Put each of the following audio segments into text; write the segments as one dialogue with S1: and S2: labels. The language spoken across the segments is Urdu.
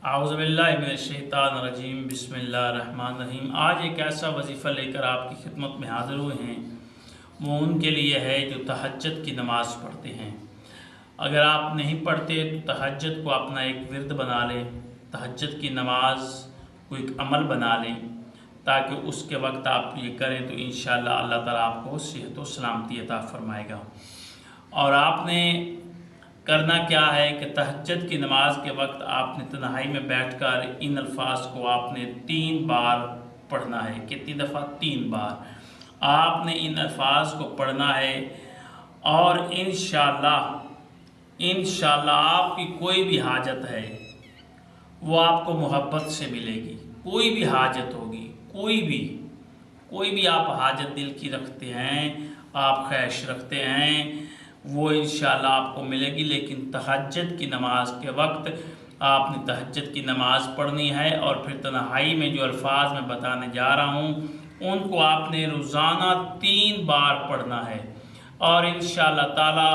S1: اعوذ باللہ من الشیطان الرجیم بسم اللہ الرحمن الرحیم۔ آج ایک ایسا وظیفہ لے کر آپ کی خدمت میں حاضر ہوئے ہیں، وہ ان کے لیے ہے جو تہجد کی نماز پڑھتے ہیں۔ اگر آپ نہیں پڑھتے تو تہجد کو اپنا ایک ورد بنا لیں، تہجد کی نماز کو ایک عمل بنا لیں، تاکہ اس کے وقت آپ یہ کریں تو انشاءاللہ اللہ تعالیٰ آپ کو صحت و سلامتی عطا فرمائے گا۔ اور آپ نے کرنا کیا ہے کہ تہجد کی نماز کے وقت آپ نے تنہائی میں بیٹھ کر ان الفاظ کو آپ نے 3 بار پڑھنا ہے۔ کتنی دفعہ؟ 3 بار آپ نے ان الفاظ کو پڑھنا ہے، اور انشاءاللہ آپ کی کوئی بھی حاجت ہے وہ آپ کو محبت سے ملے گی۔ کوئی بھی حاجت ہوگی، کوئی بھی آپ حاجت دل کی رکھتے ہیں، آپ خواہش رکھتے ہیں، وہ انشاءاللہ آپ کو ملے گی۔ لیکن تہجد کی نماز کے وقت آپ نے تہجد کی نماز پڑھنی ہے، اور پھر تنہائی میں جو الفاظ میں بتانے جا رہا ہوں ان کو آپ نے روزانہ 3 بار پڑھنا ہے، اور انشاءاللہ تعالی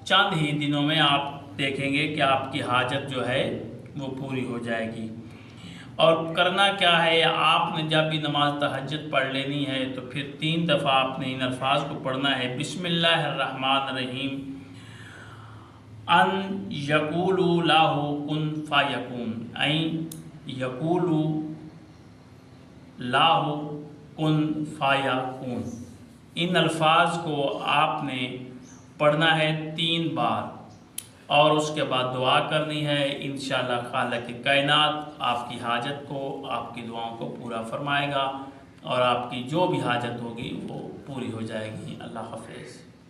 S1: چند ہی دنوں میں آپ دیکھیں گے کہ آپ کی حاجت جو ہے وہ پوری ہو جائے گی۔ اور کرنا کیا ہے، آپ نے جب بھی نماز تہجد پڑھ لینی ہے تو پھر 3 دفعہ آپ نے ان الفاظ کو پڑھنا ہے۔ بسم اللہ الرحمن الرحیم، ان یقولوا لاہ کن فیکون، این یقولوا لاہ کن فیکون۔ ان الفاظ کو آپ نے پڑھنا ہے 3 بار، اور اس کے بعد دعا کرنی ہے۔ انشاءاللہ خالق کائنات آپ کی حاجت کو، آپ کی دعاؤں کو پورا فرمائے گا، اور آپ کی جو بھی حاجت ہوگی وہ پوری ہو جائے گی۔ اللہ حافظ۔